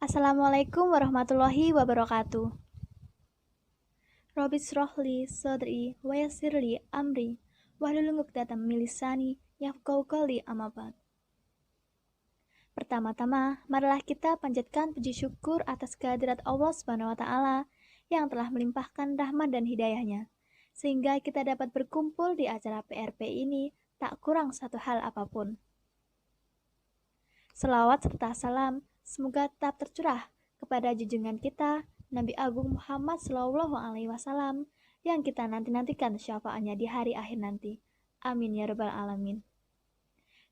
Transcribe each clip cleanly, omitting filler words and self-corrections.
Assalamualaikum warahmatullahi wabarakatuh. Rabbi shrah li sadri wa yassir li amri wahlul 'uqdatam min lisani yafqahu qawli amma ba'd. Pertama-tama, marilah kita panjatkan puji syukur atas kehadirat Allah Subhanahu wa taala yang telah melimpahkan rahmat dan hidayahnya sehingga kita dapat berkumpul di acara PRP ini tak kurang satu hal apapun. Selawat serta salam semoga tetap tercurah kepada junjungan kita Nabi Agung Muhammad Sallallahu Alaihi Wasallam yang kita nanti-nantikan syafaatnya di hari akhir nanti. Amin ya rabbal alamin.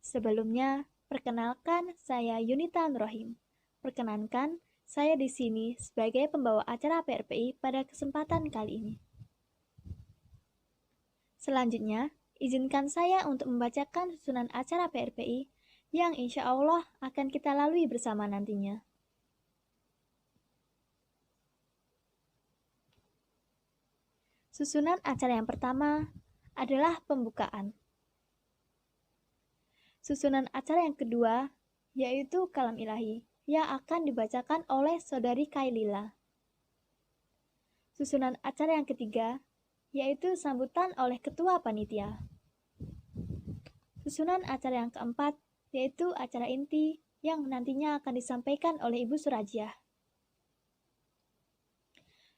Sebelumnya, perkenalkan saya Yunita Nurrohim. Perkenankan saya di sini sebagai pembawa acara PRPI pada kesempatan kali ini. Selanjutnya, izinkan saya untuk membacakan susunan acara PRPI yang insya Allah akan kita lalui bersama nantinya. Susunan acara yang pertama adalah pembukaan. Susunan acara yang kedua yaitu kalam ilahi yang akan dibacakan oleh Saudari Kailila. Susunan acara yang ketiga yaitu sambutan oleh Ketua Panitia. Susunan acara yang keempat yaitu acara inti yang nantinya akan disampaikan oleh Ibu Surajiah.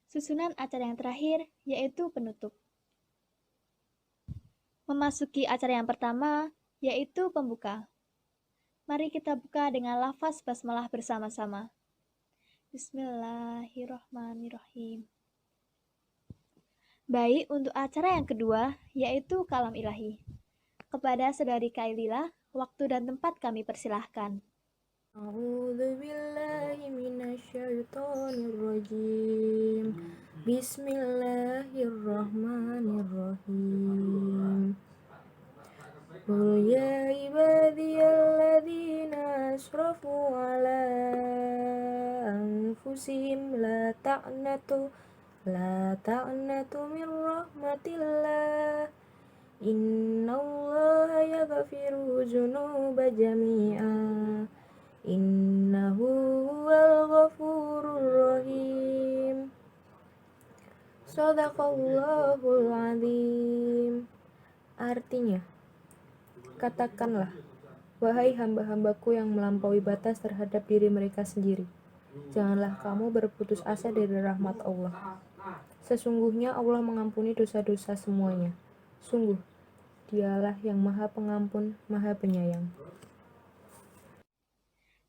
Susunan acara yang terakhir yaitu penutup. Memasuki acara yang pertama yaitu pembuka. Mari kita buka dengan lafaz basmalah bersama-sama. Bismillahirrahmanirrahim. Baik, untuk acara yang kedua yaitu kalam ilahi. Kepada Saudari Kailila, waktu dan tempat kami persilahkan. A'udzu billahi minasyaitonir rajim. Bismillahirrahmanirrahim. Qul ya ibadiyalladzina asrafu ala anfusihim la ta'natu min rahmatillah. Innallaha yaghfiru dzunuba jami'a. Innahu huwal ghafurur rahim. Shadaqallahul azim. Artinya, katakanlah, wahai hamba-hambaku yang melampaui batas terhadap diri mereka sendiri, janganlah kamu berputus asa dari rahmat Allah. Sesungguhnya Allah mengampuni dosa-dosa semuanya. Sungguh, Dialah yang Maha Pengampun, Maha Penyayang.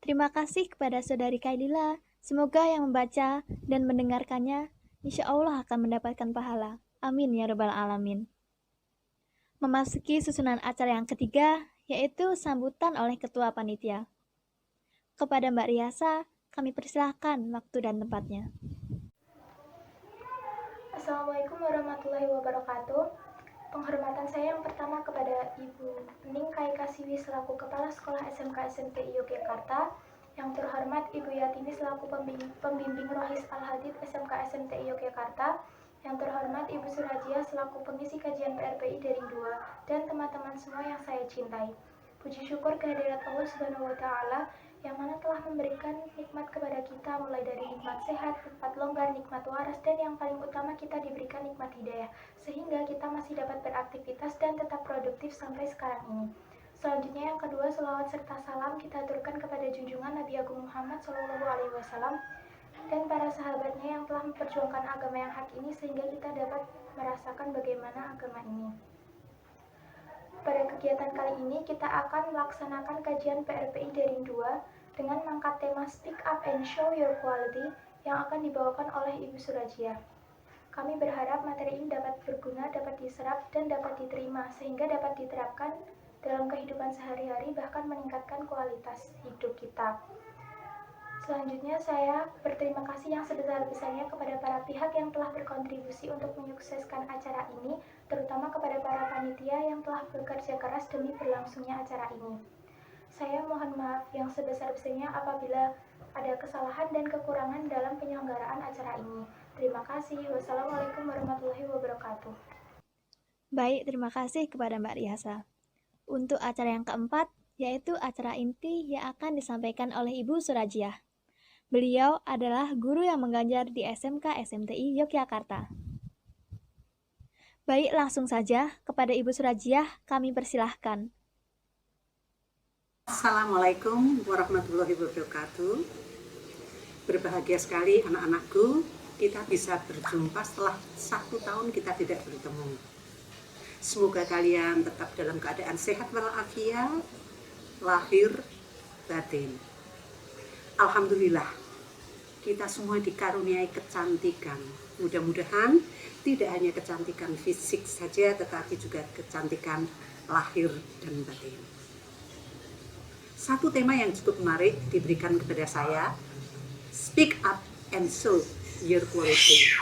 Terima kasih kepada Saudari Kailila. Semoga yang membaca dan mendengarkannya insya Allah akan mendapatkan pahala. Amin ya rabbal alamin. Memasuki susunan acara yang ketiga yaitu sambutan oleh Ketua Panitia. Kepada Mbak Riasa, kami persilahkan waktu dan tempatnya. Assalamualaikum warahmatullahi wabarakatuh. Penghormatan saya yang pertama kepada Ibu Ning Kai Kasiwi selaku Kepala Sekolah SMK SMPI Yogyakarta, yang terhormat Ibu Yatini selaku pembimbing Rohis Al-Hadid SMK SMTI Yogyakarta, yang terhormat Ibu Surajiah selaku pengisi kajian PRPI Daring 2, dan teman-teman semua yang saya cintai. Puji syukur kehadirat Allah Subhanahu wa taala yang mana telah memberikan nikmat kepada kita, mulai dari nikmat sehat, nikmat longgar, nikmat waras, dan yang paling utama kita diberikan nikmat hidayah, sehingga kita masih dapat beraktivitas dan tetap produktif sampai sekarang ini. Selanjutnya yang kedua, selawat serta salam kita aturkan kepada junjungan Nabi Agung Muhammad SAW dan para sahabatnya yang telah memperjuangkan agama yang hak ini sehingga kita dapat merasakan bagaimana agama ini. Pada kegiatan kali ini kita akan melaksanakan kajian PRPI Daring 2 dengan mengangkat tema Speak Up and Show Your Quality yang akan dibawakan oleh Ibu Surajiah. Kami berharap materi ini dapat berguna, dapat diserap, dan dapat diterima sehingga dapat diterapkan dalam kehidupan sehari-hari, bahkan meningkatkan kualitas hidup kita. Selanjutnya saya berterima kasih yang sebesar-besarnya kepada para pihak yang telah berkontribusi untuk menyukseskan acara ini, terutama kepada para panitia yang telah bekerja keras demi berlangsungnya acara ini. Saya mohon maaf yang sebesar-besarnya apabila ada kesalahan dan kekurangan dalam penyelenggaraan acara ini. Terima kasih. Wassalamualaikum warahmatullahi wabarakatuh. Baik, terima kasih kepada Mbak Riasa. Untuk acara yang keempat, yaitu acara inti yang akan disampaikan oleh Ibu Surajiah. Beliau adalah guru yang mengajar di SMK SMTI Yogyakarta. Baik, langsung saja kepada Ibu Surajiah kami persilahkan. Assalamualaikum warahmatullahi wabarakatuh. Berbahagia sekali anak-anakku, kita bisa berjumpa setelah 1 tahun kita tidak bertemu. Semoga kalian tetap dalam keadaan sehat walafiat, lahir batin. Alhamdulillah, kita semua dikaruniai kecantikan. Mudah-mudahan tidak hanya kecantikan fisik saja, tetapi juga kecantikan lahir dan batin. Satu tema yang cukup menarik diberikan kepada saya, speak up and show your quality.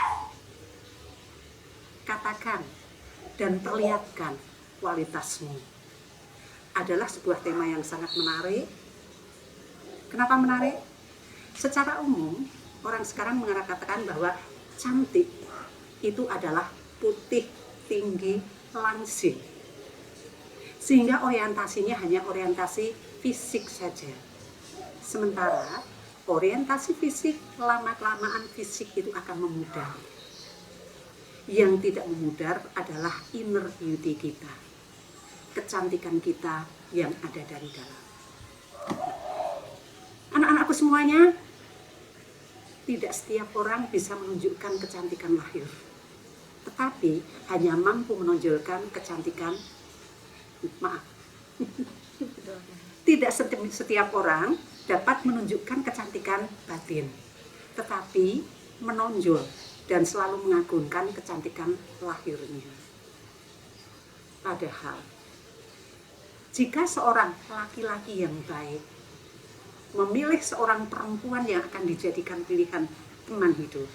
Katakan dan perlihatkan kualitasmu. Adalah sebuah tema yang sangat menarik. Kenapa menarik? Secara umum, orang sekarang mengatakan bahwa cantik itu adalah putih, tinggi, langsing. Sehingga orientasinya hanya orientasi fisik saja. Sementara orientasi fisik, lama-kelamaan fisik itu akan memudar. Yang tidak memudar adalah inner beauty kita, kecantikan kita yang ada dari dalam. Anak-anakku semuanya, tidak setiap orang bisa menunjukkan kecantikan lahir, tetapi hanya mampu menonjolkan kecantikan, tidak setiap orang dapat menunjukkan kecantikan batin, tetapi menonjol dan selalu mengagungkan kecantikan lahirnya. Padahal, jika seorang laki-laki yang baik memilih seorang perempuan yang akan dijadikan pilihan teman hidup,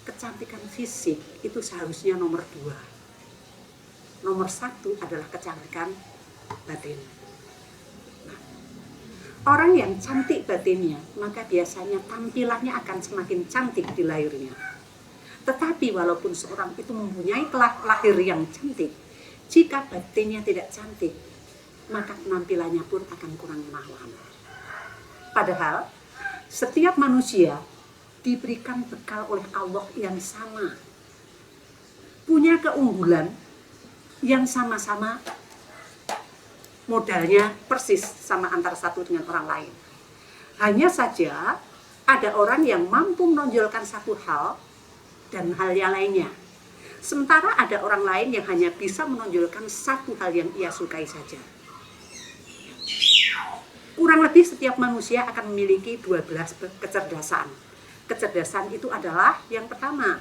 kecantikan fisik itu seharusnya nomor 2. Nomor 1 adalah kecantikan batin. Nah, orang yang cantik batinnya, maka biasanya tampilannya akan semakin cantik di lahirnya. Tetapi walaupun seorang itu mempunyai lahir yang cantik, jika batinnya tidak cantik, maka penampilannya pun akan kurang menawan. Padahal setiap manusia diberikan bekal oleh Allah yang sama, punya keunggulan yang sama-sama modalnya persis sama antara satu dengan orang lain. Hanya saja ada orang yang mampu menonjolkan satu hal dan hal yang lainnya. Sementara ada orang lain yang hanya bisa menonjolkan satu hal yang ia sukai saja. Kurang lebih setiap manusia akan memiliki 12 kecerdasan. Kecerdasan itu adalah yang pertama,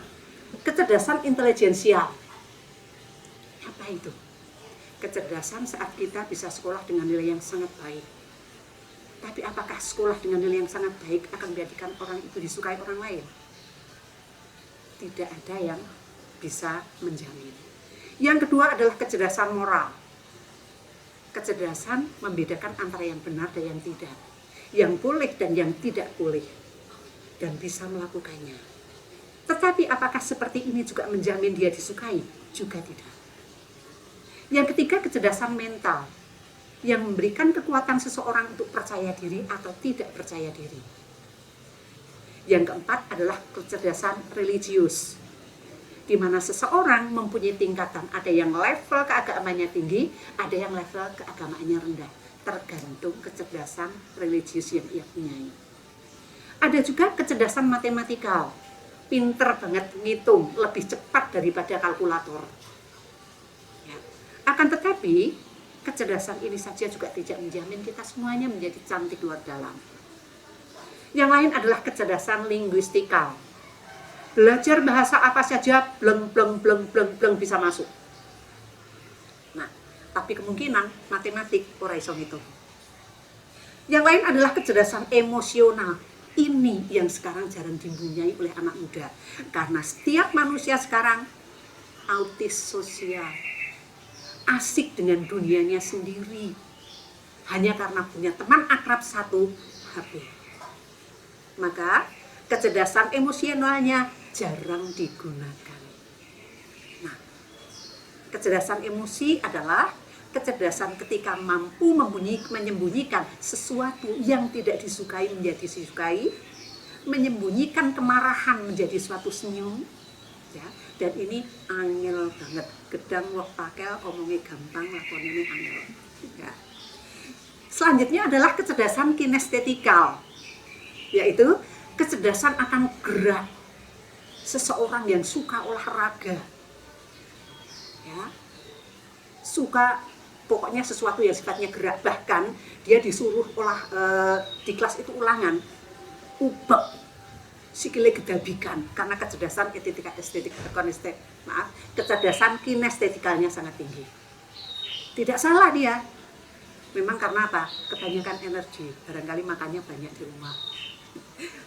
kecerdasan intelijensial. Apa itu? Kecerdasan saat kita bisa sekolah dengan nilai yang sangat baik. Tapi apakah sekolah dengan nilai yang sangat baik akan menjadikan orang itu disukai orang lain? Tidak ada yang bisa menjamin. Yang kedua adalah kecerdasan moral. Kecerdasan membedakan antara yang benar dan yang tidak, yang boleh dan yang tidak boleh, dan bisa melakukannya. Tetapi apakah seperti ini juga menjamin dia disukai? Juga tidak. Yang ketiga, kecerdasan mental, yang memberikan kekuatan seseorang untuk percaya diri atau tidak percaya diri. Yang keempat adalah kecerdasan religius, di mana seseorang mempunyai tingkatan, ada yang level keagamaannya tinggi, ada yang level keagamaannya rendah, tergantung kecerdasan religius yang ia punyai. Ada juga kecerdasan matematikal, pinter banget ngitung, lebih cepat daripada kalkulator. Ya. Akan tetapi, kecerdasan ini saja juga tidak menjamin kita semuanya menjadi cantik luar dalam. Yang lain adalah kecerdasan linguistikal. Belajar bahasa apa saja, bleng bisa masuk. Nah, tapi kemungkinan matematik ora iso ngitung. Yang lain adalah kecerdasan emosional. Ini yang sekarang jarang dipunyai oleh anak muda. Karena setiap manusia sekarang autis sosial. Asik dengan dunianya sendiri. Hanya karena punya teman akrab satu HP. Maka kecerdasan emosionalnya jarang digunakan. Nah, kecerdasan emosi adalah kecerdasan ketika mampu menyembunyikan sesuatu yang tidak disukai menjadi disukai, menyembunyikan kemarahan menjadi suatu senyum, ya. Dan ini angel banget, gedang wong pakel omongnya gampang lakonnya angel, ya. Selanjutnya adalah kecerdasan kinestetikal, yaitu kecerdasan akan gerak. Seseorang yang suka olahraga, ya, suka pokoknya sesuatu yang sifatnya gerak, bahkan dia disuruh di kelas itu ulangan, ubek sikile gedabikan karena kecerdasan kecerdasan kinestetikalnya sangat tinggi. Tidak salah dia, memang karena apa? Kebanyakan energi, barangkali makannya banyak di rumah.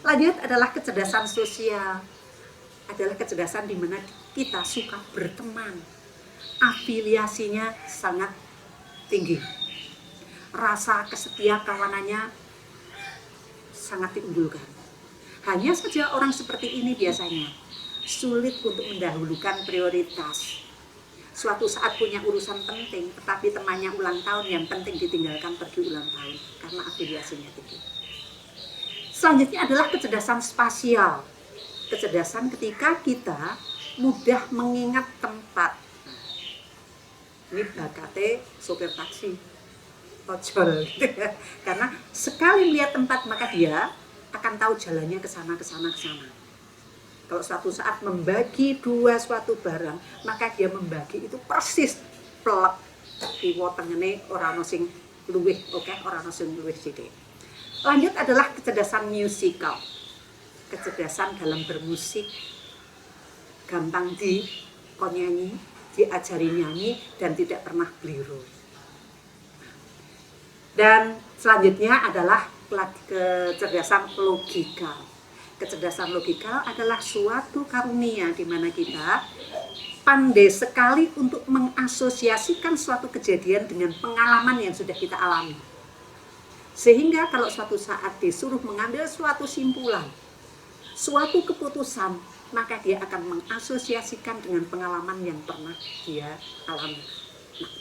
Lanjut adalah kecerdasan sosial, adalah kecerdasan di mana kita suka berteman, afiliasinya sangat tinggi, rasa kesetia kawanannya sangat diunggulkan. Hanya saja orang seperti ini biasanya sulit untuk mendahulukan prioritas. Suatu saat punya urusan penting, tetapi temannya ulang tahun, yang penting ditinggalkan pergi ulang tahun karena afiliasinya tinggi. Selanjutnya adalah kecerdasan spasial, kecerdasan ketika kita mudah mengingat tempat. Ini bakate sopir taksi, ojol gitu ya. Karena sekali melihat tempat maka dia akan tahu jalannya ke sana, ke sana, ke sana. Kalau suatu saat membagi dua suatu barang, maka dia membagi itu persis plek kiwa tengene ora ono sing luwih oke, ora ono sing luwih sithik. Lanjut adalah kecerdasan musikal. Kecerdasan dalam bermusik, gampang dikonyanyi, diajari nyanyi, dan tidak pernah keliru. Dan selanjutnya adalah kecerdasan logikal. Kecerdasan logikal adalah suatu karunia di mana kita pandai sekali untuk mengasosiasikan suatu kejadian dengan pengalaman yang sudah kita alami. Sehingga kalau suatu saat disuruh mengambil suatu simpulan, suatu keputusan, maka dia akan mengasosiasikan dengan pengalaman yang pernah dia alami. Nah,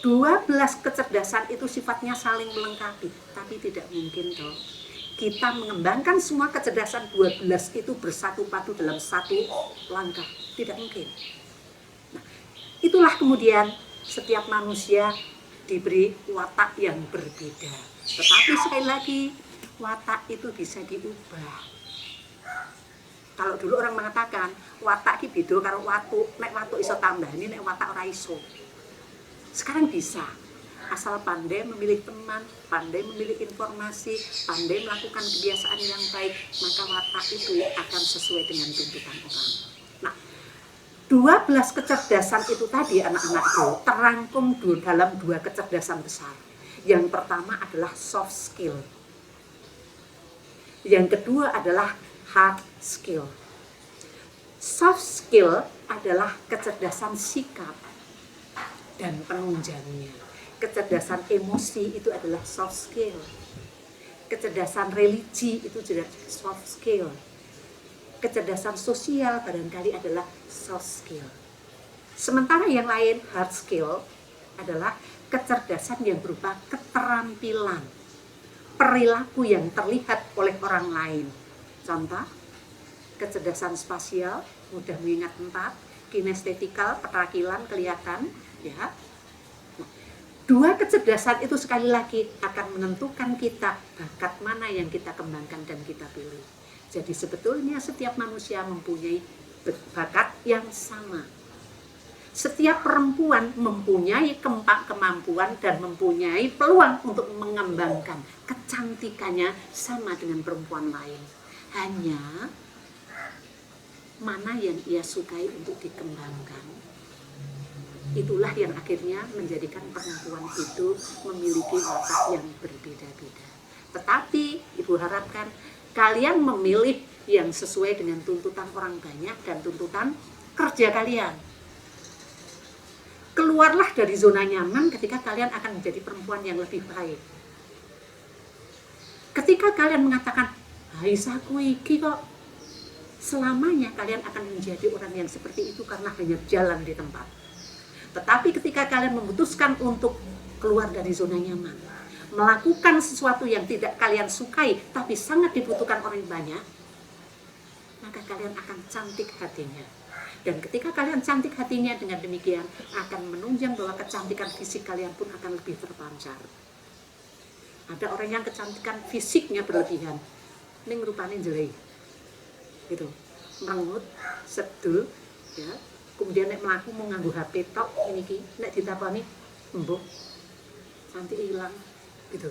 12 kecerdasan itu sifatnya saling melengkapi, tapi tidak mungkin dong kita mengembangkan semua kecerdasan 12 itu bersatu padu dalam satu langkah. Tidak mungkin. Nah, itulah kemudian setiap manusia diberi watak yang berbeda. Tetapi sekali lagi, watak itu bisa diubah. Kalau dulu orang mengatakan watak ki beda karo watu, nek watu iso tambahane, nek watak ora iso. Sekarang bisa, asal pandai memilih teman, pandai memilih informasi, pandai melakukan kebiasaan yang baik, maka watak itu akan sesuai dengan tuntutan orang. Nah, 12 kecerdasan itu tadi anak-anakku terangkum dalam 2 kecerdasan besar. Yang pertama adalah soft skill. Yang kedua adalah hard skill. Soft skill adalah kecerdasan sikap dan penunjangnya. Kecerdasan emosi itu adalah soft skill. Kecerdasan religi itu juga soft skill. Kecerdasan sosial barangkali adalah soft skill. Sementara yang lain hard skill adalah kecerdasan yang berupa keterampilan, perilaku yang terlihat oleh orang lain. Contoh, kecerdasan spasial, mudah mengingat tempat, kinestetikal, keterampilan kelihatan, ya. 2 kecerdasan itu sekali lagi akan menentukan kita bakat mana yang kita kembangkan dan kita pilih. Jadi sebetulnya setiap manusia mempunyai bakat yang sama. Setiap perempuan mempunyai kemampuan dan mempunyai peluang untuk mengembangkan kecantikannya sama dengan perempuan lain. Hanya mana yang ia sukai untuk dikembangkan, itulah yang akhirnya menjadikan perempuan itu memiliki watak yang berbeda-beda. Tetapi Ibu harapkan kalian memilih yang sesuai dengan tuntutan orang banyak dan tuntutan kerja kalian. Keluarlah dari zona nyaman ketika kalian akan menjadi perempuan yang lebih baik. Ketika kalian mengatakan, "Aisyahku iki kok," selamanya kalian akan menjadi orang yang seperti itu karena hanya jalan di tempat. Tetapi ketika kalian memutuskan untuk keluar dari zona nyaman, melakukan sesuatu yang tidak kalian sukai tapi sangat dibutuhkan orang banyak, maka kalian akan cantik hatinya. Dan ketika kalian cantik hatinya, dengan demikian akan menunjang bahwa kecantikan fisik kalian pun akan lebih terpancar. Ada orang yang kecantikan fisiknya berlebihan, ning rupane jelek, gitu, merengut, sedul, ya. Kemudian nek melaku mau nganggo HP tok, ini ki, nek ditakoni, mbok, cantik hilang, gitu.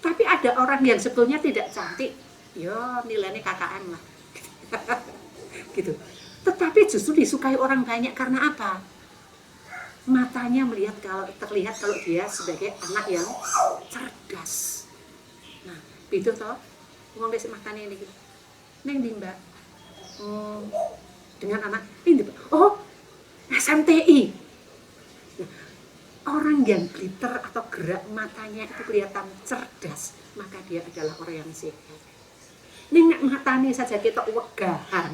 Tapi ada orang yang sebetulnya tidak cantik, ya nilainya KKM lah, gitu. Tetapi justru disukai orang banyak karena apa? Matanya terlihat kalau dia sebagai anak yang cerdas. Nah, itu toh, wong wis matane ini. Neng ndi, Mbak? Dengan anak ini. Oh, SMTI. Nah, orang yang glitter atau gerak matanya itu kelihatan cerdas, maka dia adalah orang yang sehat. Neng matane saja kita wegahan,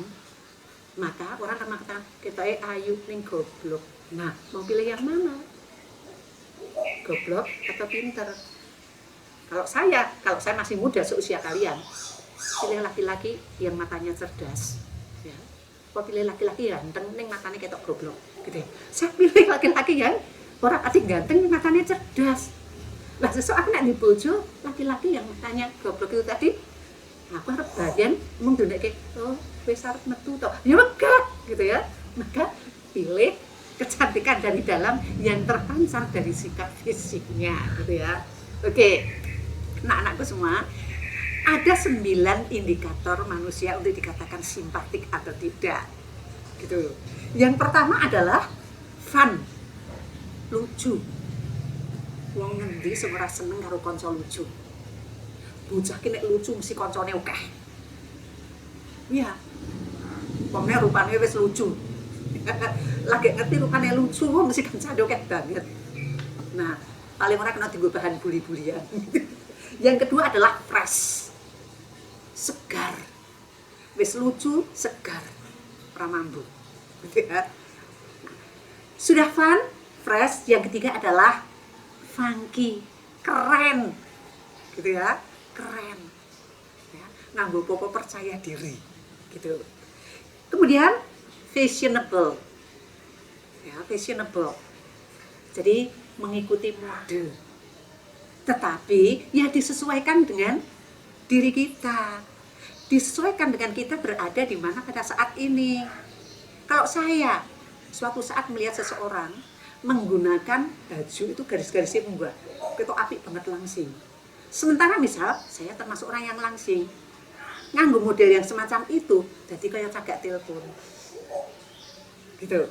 maka orang akan mengatakan kita ayu ning goblok. Nah, mau pilih yang mana? Goblok atau pinter? Kalau saya masih muda seusia kalian, pilih laki-laki yang matanya cerdas, ya. Kok pilih laki-laki ganteng ning matanya ketok goblok, gitu ya. Saya pilih laki-laki yang orang atik ganteng ning matanya cerdas. Lah sesuk aku nek dibojo laki-laki yang matanya goblok itu tadi, aku harap bagian mung ndek oh wis arep metu to. Ya megah, gitu ya. Maka pilih kecantikan dari dalam yang terpancar dari sikap fisiknya, gitu ya. Oke, anak-anakku semua, ada 9 indikator manusia untuk dikatakan simpatik atau tidak, gitu. Yang pertama adalah fun, lucu. Wong ngendi sing ora seneng karo kanca lucu? Bocah ki nek lucu mesti kancane akeh. Iya. Wong rupane wis lucu. Lagi ngerti rupanya lucu, mesti kancane akeh banget. Nah, paling ora kena dienggo bahan buli-bulian. Yang kedua adalah fresh, segar. Wis lucu, segar, ora mambu. Sudah fun, fresh. Yang ketiga adalah funky, keren, gitu ya, keren. Ya, nganggo pokok percaya diri, gitu. Kemudian fashionable, ya, fashionable. Jadi mengikuti mode, tetapi ya disesuaikan dengan diri kita, disesuaikan dengan kita berada di mana pada saat ini. Kalau saya suatu saat melihat seseorang menggunakan baju itu garis-garisnya munggah, itu apik banget langsing. Sementara misal saya termasuk orang yang langsing, nganggo model yang semacam itu, jadi kayak cagak telepon, gitu.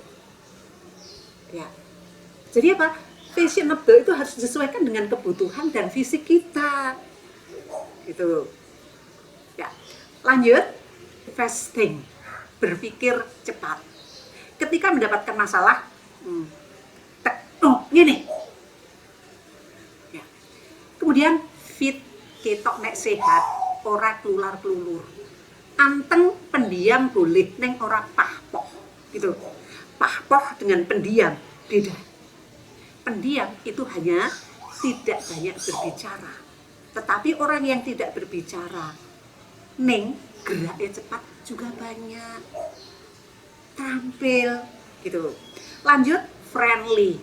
Ya, jadi apa? Fashionable itu harus disesuaikan dengan kebutuhan dan fisik kita, gitu. Ya, lanjut. Fast think, berpikir cepat. Ketika mendapatkan masalah, oh gini. Ya. Kemudian fit, ketok nek sehat, ora kelular-kelulur. Anteng pendiam boleh, neng ora pahpoh, gitu. Pahpoh dengan pendiam beda. Pendiam itu hanya tidak banyak berbicara, tetapi orang yang tidak berbicara, neng geraknya cepat juga banyak, tampil, gitu. Lanjut, friendly.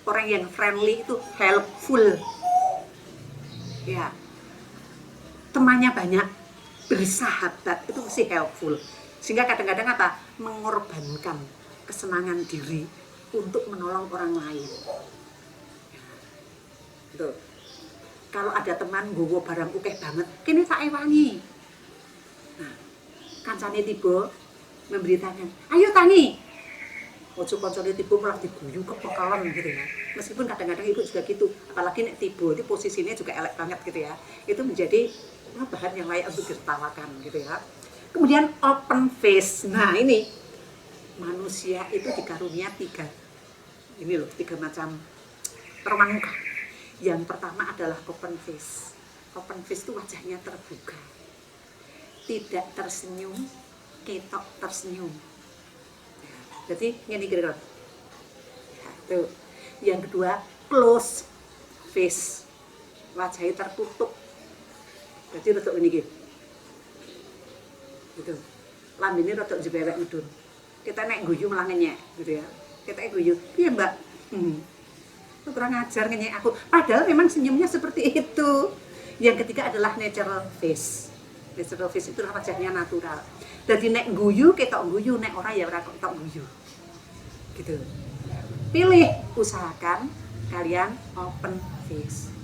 Orang yang friendly itu helpful, ya. Temannya banyak, bersahabat, itu mesti helpful. Sehingga kadang-kadang apa? Mengorbankan kesenangan diri untuk menolong orang lain. Gitu. Kalau ada teman nggowo barang akeh banget, kene tak ewangi. Nah, kancane tiba memberitakan, "Ayo tangi." Ojo kancane tiba malah diguyu kepekalan gitu ya. Meskipun kadang-kadang ibu juga gitu, apalagi nek tiba itu posisinya juga elek banget gitu ya. Itu menjadi bahan yang layak untuk ditertawakan gitu ya. Kemudian open face. Nah, ini manusia itu dikarunia 3 macam perman muka. Yang pertama adalah open face. Open face itu wajahnya terbuka, tidak tersenyum, ketok tersenyum. Jadi ini kira-kira. Tuh. Yang kedua close face, wajahnya tertutup, jadi rotok ini gitu, lambene rotok jebewek medun. Kita naik guyu malah ngenyek gitu ya, kita guyu, iya mbak, lu kurang ajar ngenyek aku, padahal memang senyumnya seperti itu. Yang ketiga adalah natural face. Natural face itu wajahnya natural. Jadi nek guyu ketok guyu, nek ora ya ora ketok guyu. Gitu. Pilih, usahakan kalian open face.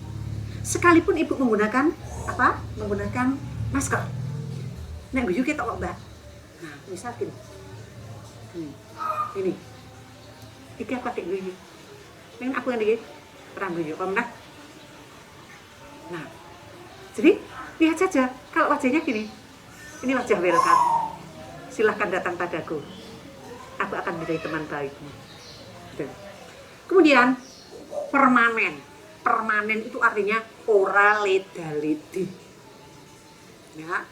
Sekalipun ibu menggunakan apa? Menggunakan masker. Nek guyu ketok kok, Mbak. Nah, misal gini. Ini. Iki apa pakai guyu? Nek aku yang iki perang guyu, pernah? Nah, jadi lihat saja kalau wajahnya gini, ini wajah welcome. Silahkan datang padaku. Aku akan menjadi teman baikmu. Kemudian permanen. Permanen itu artinya ora leda-ledi. Ya.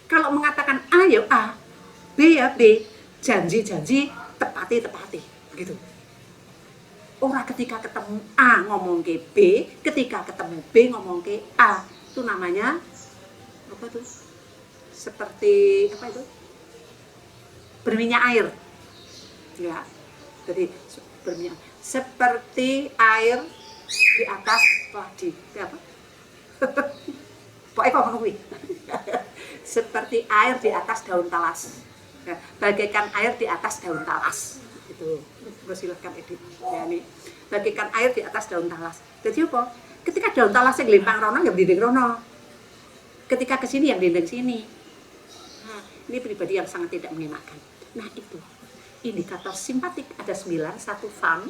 Kalau mengatakan A ya A, B ya B, janji-janji, tepati-tepati, gitu. Orang ketika ketemu A ngomong ke B, ketika ketemu B ngomong ke A. Itu namanya apa tuh? Seperti apa itu? Berminyak air. Ya. Jadi berminyak seperti air di atas padi. Apa? Pokoknya kok ngomong seperti air di atas daun talas. Ya, bagaikan air di atas daun talas. Itu silahkan edit ya, ini bagikan air di atas daun talas. Jadi apa? Ketika daun talasnya gelimpang rono ya dinding rono, ketika kesini yang dinding sini. Nah, ini pribadi yang sangat tidak mengenakan. Nah itu indikator simpatik ada 9, 1 fun,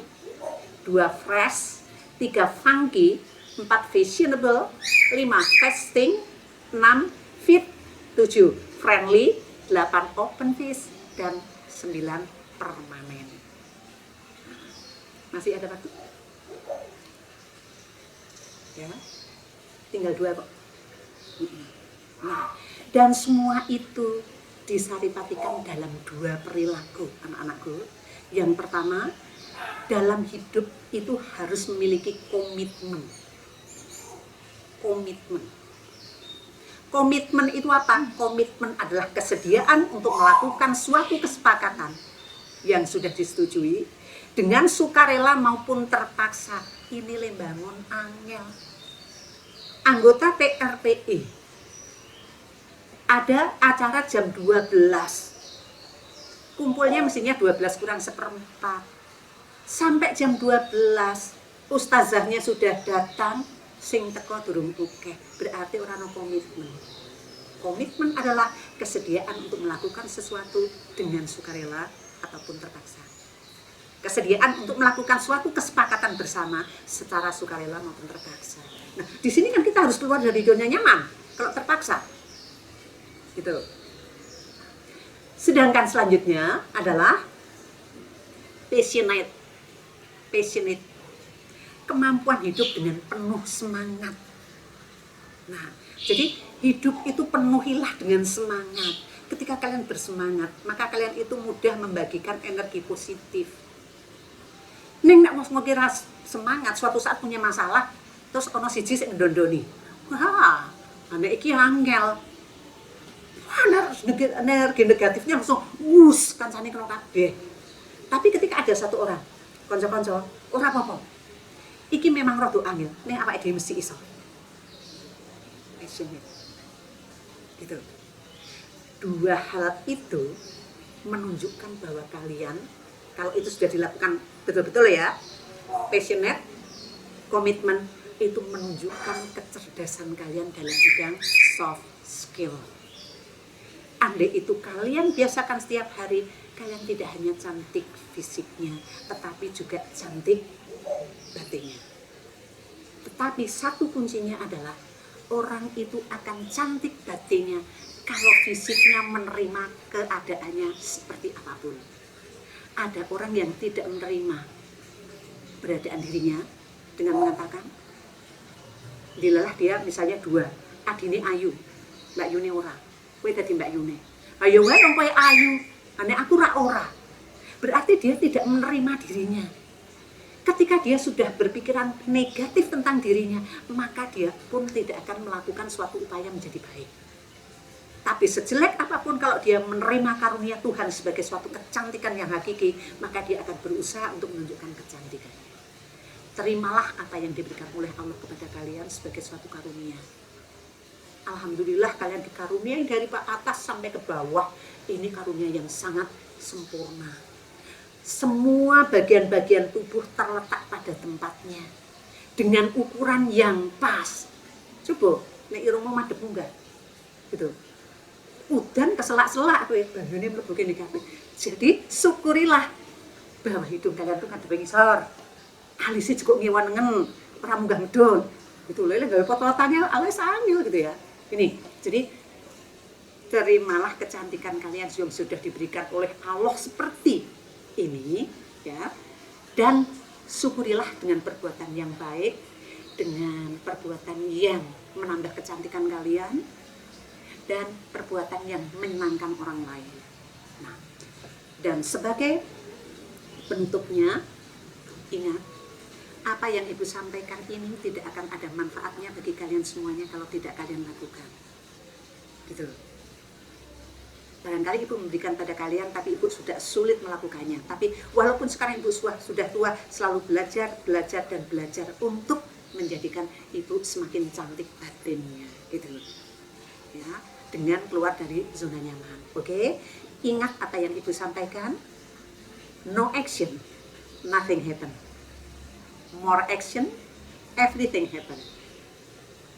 2 fresh, 3 funky, 4 fashionable, 5 fasting, 6 fit, 7 friendly, 8 open face, dan 9 permanen. Masih ada waktu? Ya, tinggal 2 kok. Nah, dan semua itu disaripatikan dalam 2 perilaku anak-anakku. Yang pertama, dalam hidup itu harus memiliki komitmen. Komitmen. Komitmen itu apa? Komitmen adalah kesediaan untuk melakukan suatu kesepakatan yang sudah disetujui dengan sukarela maupun terpaksa. Ini lembangun angel. Anggota PRPI ada acara jam 12. Kumpulnya mestinya 12 kurang seperempat. Sampai jam 12 ustazahnya sudah datang, sing teko durung akeh. Berarti orang no komitmen. Komitmen adalah kesediaan untuk melakukan sesuatu dengan sukarela ataupun terpaksa. Kesediaan untuk melakukan suatu kesepakatan bersama secara sukarela maupun terpaksa. Nah, di sini kan kita harus keluar dari zona nyaman kalau terpaksa. Gitu. Sedangkan selanjutnya adalah passionate. Passionate. Kemampuan hidup dengan penuh semangat. Nah, jadi hidup itu penuhilah dengan semangat. Ketika kalian bersemangat, maka kalian itu mudah membagikan energi positif. Neng nak mau kira semangat, suatu saat punya masalah, terus ono siji sing ndondoni. Wah, anek iki angel. Wah, energi negatifnya langsung wus kancane kena kabeh. Tapi ketika ada satu orang, kanca-kanca, ora apa-apa. Iki memang rada angel, ning awake dhewe mesti iso. Passionate. Gitu. 2 hal itu menunjukkan bahwa kalian, kalau itu sudah dilakukan betul-betul ya, passionate, komitmen, itu menunjukkan kecerdasan kalian dalam bidang soft skill. Andai itu kalian biasakan setiap hari, kalian tidak hanya cantik fisiknya, tetapi juga cantik batinnya. Tetapi satu kuncinya adalah orang itu akan cantik batinnya kalau fisiknya menerima keadaannya seperti apapun. Ada orang yang tidak menerima beradaan dirinya dengan mengatakan, dilelah dia misalnya 2, adine ayu, Mbak Yune ora, kowe dadi Mbak Yune. Ayo wae wong kowe ayu, ane aku ora. Berarti dia tidak menerima dirinya. Ketika dia sudah berpikiran negatif tentang dirinya, maka dia pun tidak akan melakukan suatu upaya menjadi baik. Tapi sejelek apapun, kalau dia menerima karunia Tuhan sebagai suatu kecantikan yang hakiki, maka dia akan berusaha untuk menunjukkan kecantikan. Terimalah apa yang diberikan oleh Allah kepada kalian sebagai suatu karunia. Alhamdulillah kalian dikaruniai dari atas sampai ke bawah. Ini karunia yang sangat sempurna. Semua bagian-bagian tubuh terletak pada tempatnya dengan ukuran yang pas. Coba, nek irungmu madhepmu enggak? Gitu. Udan keselak-selak kowe, banyune mlebu kene kabeh. Jadi syukurilah bahwa hidung kalian tuh ngadep ngisor. Alisé cukup ngiwanengen, ora munggah medhun. Gitu lho, gawe potlotannya awis samil gitu ya. Ini. Jadi terimalah kecantikan kalian yang sudah diberikan oleh Allah seperti ini ya. Dan syukurilah dengan perbuatan yang baik, dengan perbuatan yang menambah kecantikan kalian, dan perbuatan yang menyenangkan orang lain. Nah, dan sebagai penutupnya, ingat, apa yang Ibu sampaikan ini tidak akan ada manfaatnya bagi kalian semuanya kalau tidak kalian lakukan. Gitu. Barangkali Ibu memberikan pada kalian, tapi Ibu sudah sulit melakukannya. Tapi walaupun sekarang Ibu sudah tua, selalu belajar dan belajar untuk menjadikan Ibu semakin cantik batinnya. Gitu. Ya, dengan keluar dari zona nyaman. Oke? Ingat apa yang Ibu sampaikan. No action, nothing happen. More action, everything happen.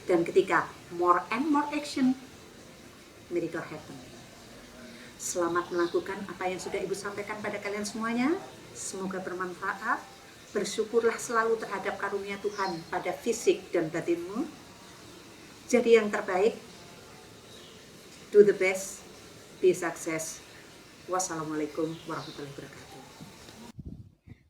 Dan ketika more and more action, miracle happen. Selamat melakukan apa yang sudah Ibu sampaikan pada kalian semuanya. Semoga bermanfaat. Bersyukurlah selalu terhadap karunia Tuhan pada fisik dan batinmu. Jadi yang terbaik. Do the best, be success. Wassalamualaikum warahmatullahi wabarakatuh.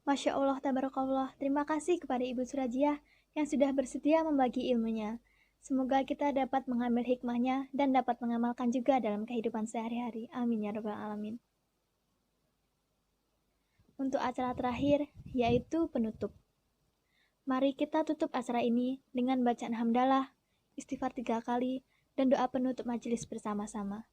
Masya Allah, tabarakallah. Terima kasih kepada Ibu Surajiah yang sudah bersedia membagi ilmunya. Semoga kita dapat mengambil hikmahnya dan dapat mengamalkan juga dalam kehidupan sehari-hari. Amin ya rabbal alamin. Untuk acara terakhir, yaitu penutup. Mari kita tutup acara ini dengan bacaan hamdalah, istighfar 3 kali, dan doa penutup majelis bersama-sama.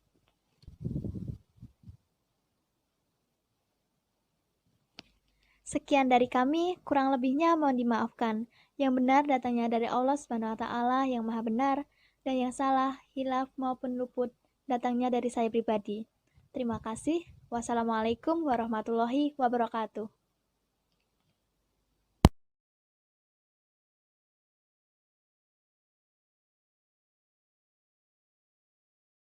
Sekian dari kami, kurang lebihnya mohon dimaafkan. Yang benar datangnya dari Allah Subhanahu wa taala yang Maha benar, dan yang salah, hilaf maupun luput datangnya dari saya pribadi. Terima kasih. Wassalamualaikum warahmatullahi wabarakatuh.